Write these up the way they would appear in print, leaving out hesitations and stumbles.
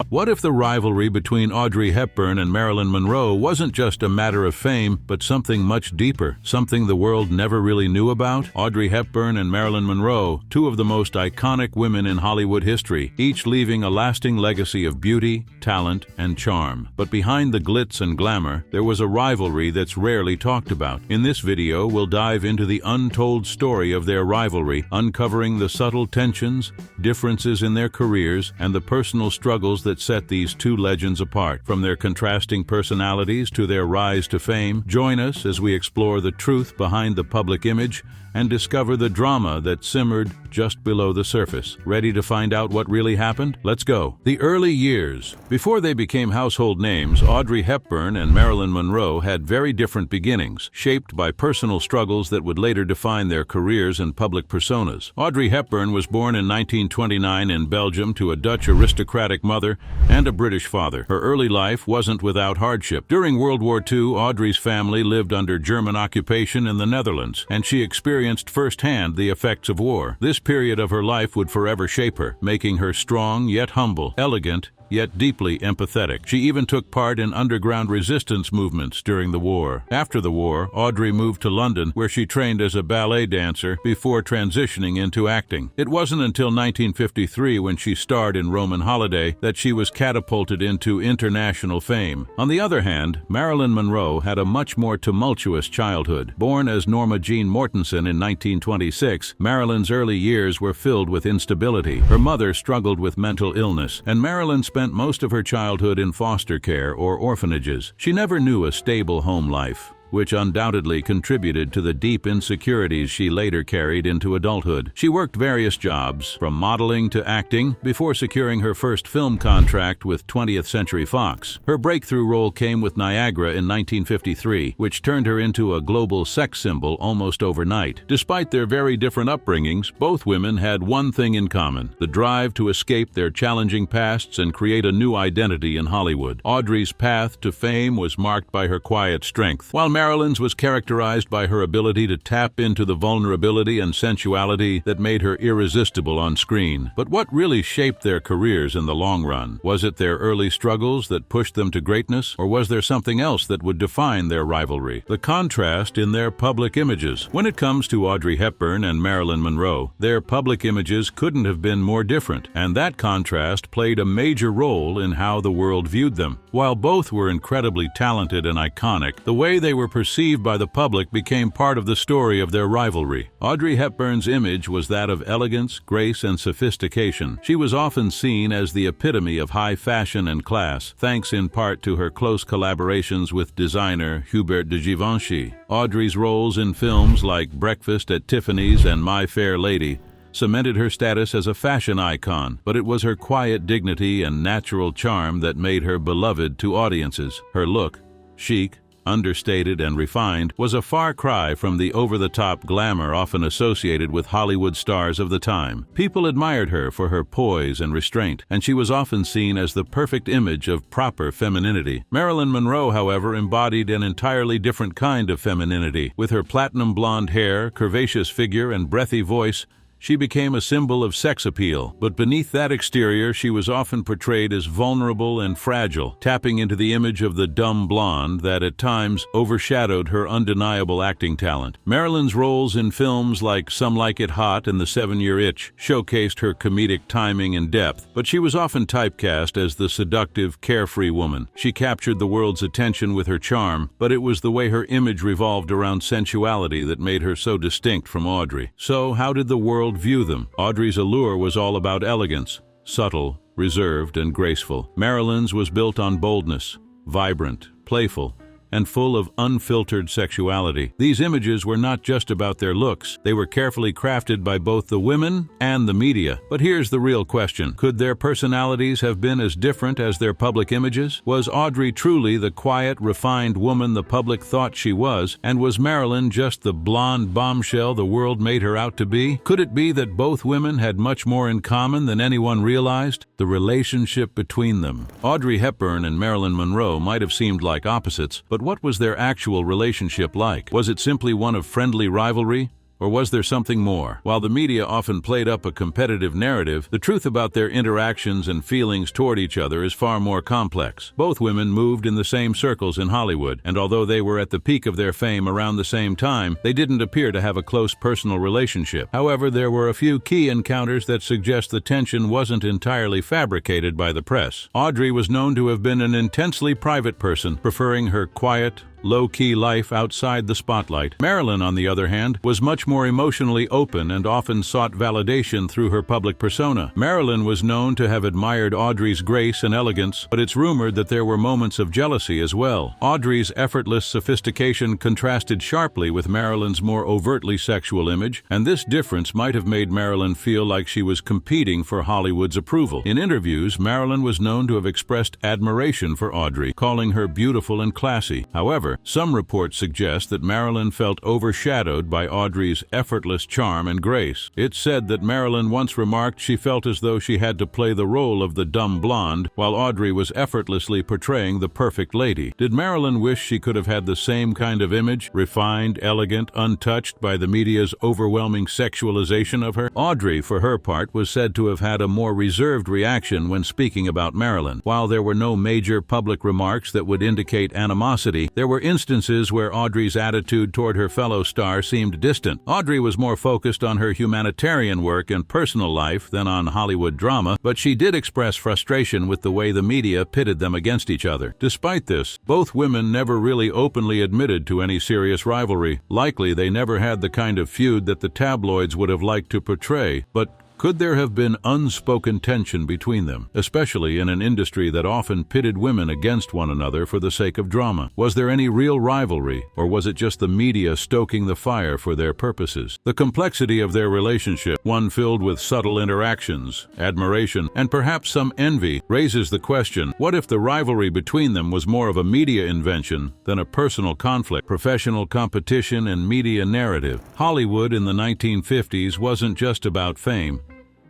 What if the rivalry between Audrey Hepburn and Marilyn Monroe wasn't just a matter of fame, but something much deeper, something the world never really knew about? Audrey Hepburn and Marilyn Monroe, two of the most iconic women in Hollywood history, each leaving a lasting legacy of beauty, talent, and charm. But behind the glitz and glamour, there was a rivalry that's rarely talked about. In this video, we'll dive into the untold story of their rivalry, uncovering the subtle tensions, differences in their careers, and the personal struggles that set these two legends apart. From their contrasting personalities to their rise to fame, join us as we explore the truth behind the public image and discover the drama that simmered just below the surface. Ready to find out what really happened? Let's go. The early years. Before they became household names, Audrey Hepburn and Marilyn Monroe had very different beginnings, shaped by personal struggles that would later define their careers and public personas. Audrey Hepburn was born in 1929 in Belgium to a Dutch aristocratic mother and a British father. Her early life wasn't without hardship. During World War II, Audrey's family lived under German occupation in the Netherlands, and she experienced firsthand the effects of war. This period of her life would forever shape her, making her strong yet humble, elegant yet deeply empathetic. She even took part in underground resistance movements during the war. After the war, Audrey moved to London, where she trained as a ballet dancer before transitioning into acting. It wasn't until 1953, when she starred in Roman Holiday, that she was catapulted into international fame. On the other hand, Marilyn Monroe had a much more tumultuous childhood. Born as Norma Jean Mortensen in 1926, Marilyn's early years were filled with instability. Her mother struggled with mental illness, and Marilyn spent most of her childhood in foster care or orphanages. She never knew a stable home life, which undoubtedly contributed to the deep insecurities she later carried into adulthood. She worked various jobs, from modeling to acting, before securing her first film contract with 20th Century Fox. Her breakthrough role came with Niagara in 1953, which turned her into a global sex symbol almost overnight. Despite their very different upbringings, both women had one thing in common: the drive to escape their challenging pasts and create a new identity in Hollywood. Audrey's path to fame was marked by her quiet strength, while Marilyn's was characterized by her ability to tap into the vulnerability and sensuality that made her irresistible on screen. But what really shaped their careers in the long run? Was it their early struggles that pushed them to greatness, or was there something else that would define their rivalry? The contrast in their public images. When it comes to Audrey Hepburn and Marilyn Monroe, their public images couldn't have been more different, and that contrast played a major role in how the world viewed them. While both were incredibly talented and iconic, the way they were perceived by the public became part of the story of their rivalry. Audrey Hepburn's image was that of elegance, grace, and sophistication. She was often seen as the epitome of high fashion and class, thanks in part to her close collaborations with designer Hubert de Givenchy. Audrey's roles in films like Breakfast at Tiffany's and My Fair Lady cemented her status as a fashion icon, but it was her quiet dignity and natural charm that made her beloved to audiences. Her look, chic, understated, and refined, was a far cry from the over-the-top glamour often associated with Hollywood stars of the time. People admired her for her poise and restraint, and she was often seen as the perfect image of proper femininity. Marilyn Monroe, however, embodied an entirely different kind of femininity. With her platinum blonde hair, curvaceous figure, and breathy voice, she became a symbol of sex appeal, but beneath that exterior, she was often portrayed as vulnerable and fragile, tapping into the image of the dumb blonde that at times overshadowed her undeniable acting talent. Marilyn's roles in films like Some Like It Hot and The 7-Year Itch showcased her comedic timing and depth, but she was often typecast as the seductive, carefree woman. She captured the world's attention with her charm, but it was the way her image revolved around sensuality that made her so distinct from Audrey. So, how did the world view them? Audrey's allure was all about elegance, subtle, reserved, and graceful. Marilyn's was built on boldness, vibrant, playful, and full of unfiltered sexuality. These images were not just about their looks. They were carefully crafted by both the women and the media. But here's the real question. Could their personalities have been as different as their public images? Was Audrey truly the quiet, refined woman the public thought she was, and was Marilyn just the blonde bombshell the world made her out to be? Could it be that both women had much more in common than anyone realized? The relationship between them. Audrey Hepburn and Marilyn Monroe might have seemed like opposites, but what was their actual relationship like? Was it simply one of friendly rivalry, Or was there something more? While the media often played up a competitive narrative, the truth about their interactions and feelings toward each other is far more complex. Both women moved in the same circles in Hollywood, and although they were at the peak of their fame around the same time, they didn't appear to have a close personal relationship. However, there were a few key encounters that suggest the tension wasn't entirely fabricated by the press. Audrey was known to have been an intensely private person, preferring her quiet, low-key life outside the spotlight. Marilyn, on the other hand, was much more emotionally open and often sought validation through her public persona. Marilyn was known to have admired Audrey's grace and elegance, but it's rumored that there were moments of jealousy as well. Audrey's effortless sophistication contrasted sharply with Marilyn's more overtly sexual image, and this difference might have made Marilyn feel like she was competing for Hollywood's approval. In interviews, Marilyn was known to have expressed admiration for Audrey, calling her beautiful and classy. However, some reports suggest that Marilyn felt overshadowed by Audrey's effortless charm and grace. It's said that Marilyn once remarked she felt as though she had to play the role of the dumb blonde, while Audrey was effortlessly portraying the perfect lady. Did Marilyn wish she could have had the same kind of image, refined, elegant, untouched by the media's overwhelming sexualization of her? Audrey, for her part, was said to have had a more reserved reaction when speaking about Marilyn. While there were no major public remarks that would indicate animosity, there were instances where Audrey's attitude toward her fellow star seemed distant. Audrey was more focused on her humanitarian work and personal life than on Hollywood drama, but she did express frustration with the way the media pitted them against each other. Despite this, both women never really openly admitted to any serious rivalry. Likely they never had the kind of feud that the tabloids would have liked to portray, but could there have been unspoken tension between them, especially in an industry that often pitted women against one another for the sake of drama? Was there any real rivalry, or was it just the media stoking the fire for their purposes? The complexity of their relationship, one filled with subtle interactions, admiration, and perhaps some envy, raises the question, what if the rivalry between them was more of a media invention than a personal conflict, professional competition, and media narrative? Hollywood in the 1950s wasn't just about fame.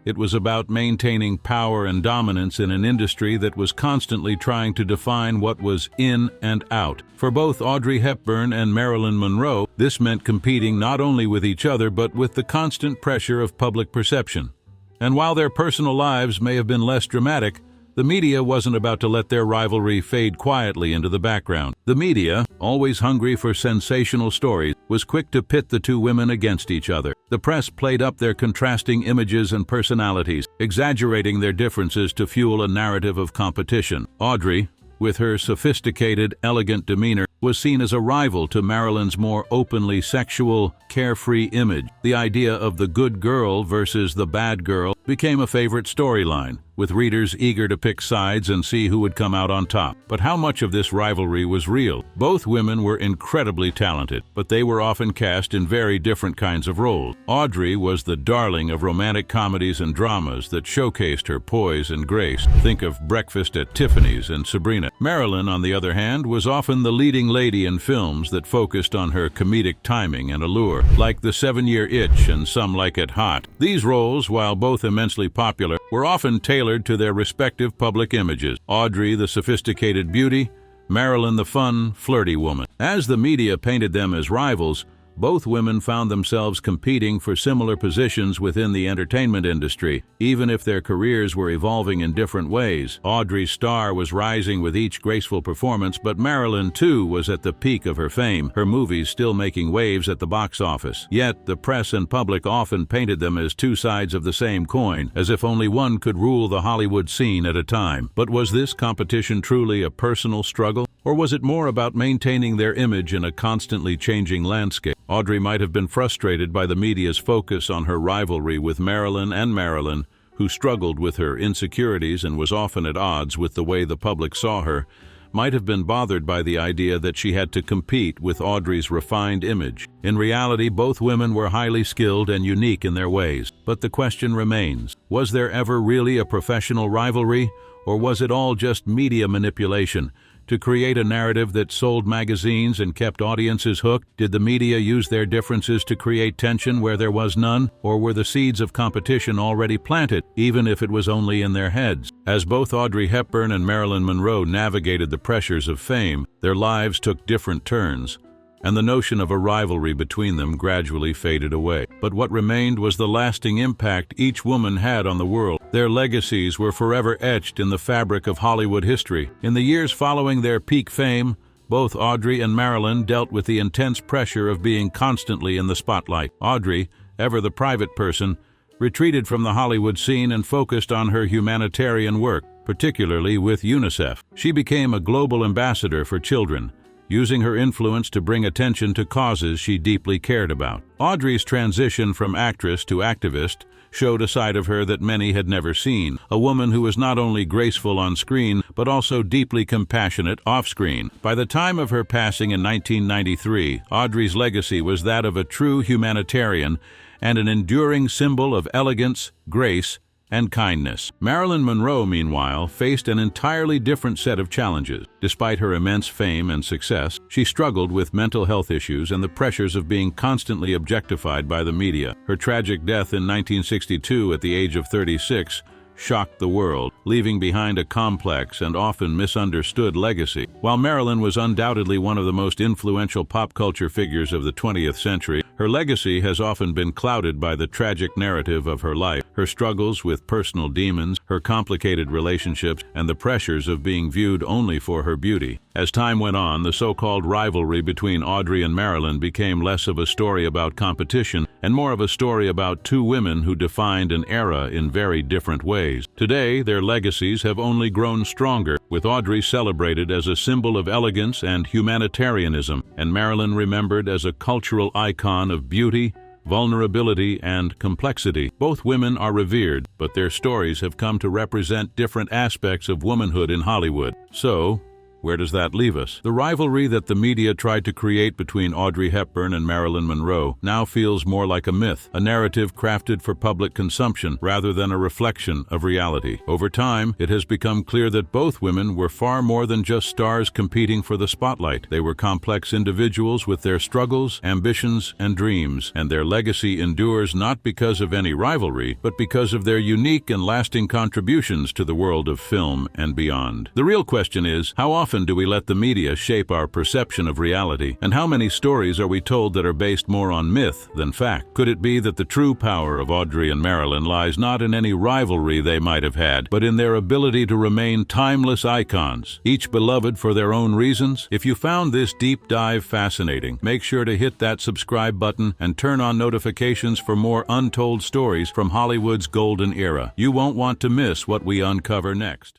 It was about maintaining power and dominance in an industry that was constantly trying to define what was in and out. For both Audrey Hepburn and Marilyn Monroe, this meant competing not only with each other but with the constant pressure of public perception. And while their personal lives may have been less dramatic, the media wasn't about to let their rivalry fade quietly into the background. The media, always hungry for sensational stories, was quick to pit the two women against each other. The press played up their contrasting images and personalities, exaggerating their differences to fuel a narrative of competition. Audrey, with her sophisticated, elegant demeanor, was seen as a rival to Marilyn's more openly sexual, carefree image. The idea of the good girl versus the bad girl became a favorite storyline, with readers eager to pick sides and see who would come out on top. But how much of this rivalry was real? Both women were incredibly talented, but they were often cast in very different kinds of roles. Audrey was the darling of romantic comedies and dramas that showcased her poise and grace. Think of Breakfast at Tiffany's and Sabrina. Marilyn, on the other hand, was often the leading lady in films that focused on her comedic timing and allure, like The 7-Year Itch and Some Like It Hot. These roles, while both immensely popular, were often tailored to their respective public images. Audrey, the sophisticated beauty, Marilyn, the fun, flirty woman. As the media painted them as rivals, both women found themselves competing for similar positions within the entertainment industry, even if their careers were evolving in different ways. Audrey's star was rising with each graceful performance, but Marilyn, too, was at the peak of her fame, her movies still making waves at the box office. Yet, the press and public often painted them as two sides of the same coin, as if only one could rule the Hollywood scene at a time. But was this competition truly a personal struggle? Or was it more about maintaining their image in a constantly changing landscape? Audrey might have been frustrated by the media's focus on her rivalry with Marilyn, who struggled with her insecurities and was often at odds with the way the public saw her, might have been bothered by the idea that she had to compete with Audrey's refined image. In reality, both women were highly skilled and unique in their ways. But the question remains, was there ever really a professional rivalry, or was it all just media manipulation to create a narrative that sold magazines and kept audiences hooked? Did the media use their differences to create tension where there was none, or were the seeds of competition already planted, even if it was only in their heads? As both Audrey Hepburn and Marilyn Monroe navigated the pressures of fame, their lives took different turns. and the notion of a rivalry between them gradually faded away. But what remained was the lasting impact each woman had on the world. Their legacies were forever etched in the fabric of Hollywood history. In the years following their peak fame, both Audrey and Marilyn dealt with the intense pressure of being constantly in the spotlight. Audrey, ever the private person, retreated from the Hollywood scene and focused on her humanitarian work, particularly with UNICEF. She became a global ambassador for children, using her influence to bring attention to causes she deeply cared about. Audrey's transition from actress to activist showed a side of her that many had never seen, a woman who was not only graceful on screen, but also deeply compassionate off-screen. By the time of her passing in 1993, Audrey's legacy was that of a true humanitarian and an enduring symbol of elegance, grace, and kindness. Marilyn Monroe, meanwhile, faced an entirely different set of challenges. Despite her immense fame and success, she struggled with mental health issues and the pressures of being constantly objectified by the media. Her tragic death in 1962 at the age of 36 shocked the world, leaving behind a complex and often misunderstood legacy. While Marilyn was undoubtedly one of the most influential pop culture figures of the 20th century, her legacy has often been clouded by the tragic narrative of her life, her struggles with personal demons, her complicated relationships, and the pressures of being viewed only for her beauty. As time went on, the so-called rivalry between Audrey and Marilyn became less of a story about competition and more of a story about two women who defined an era in very different ways. Today, their legacies have only grown stronger, with Audrey celebrated as a symbol of elegance and humanitarianism, and Marilyn remembered as a cultural icon of beauty, vulnerability, and complexity. Both women are revered, but their stories have come to represent different aspects of womanhood in Hollywood. So, where does that leave us? The rivalry that the media tried to create between Audrey Hepburn and Marilyn Monroe now feels more like a myth, a narrative crafted for public consumption rather than a reflection of reality. Over time, it has become clear that both women were far more than just stars competing for the spotlight. They were complex individuals with their struggles, ambitions, and dreams, and their legacy endures not because of any rivalry, but because of their unique and lasting contributions to the world of film and beyond. The real question is, how often do we let the media shape our perception of reality? And how many stories are we told that are based more on myth than fact? Could it be that the true power of Audrey and Marilyn lies not in any rivalry they might have had, but in their ability to remain timeless icons, each beloved for their own reasons? If you found this deep dive fascinating, make sure to hit that subscribe button and turn on notifications for more untold stories from Hollywood's golden era. You won't want to miss what we uncover next.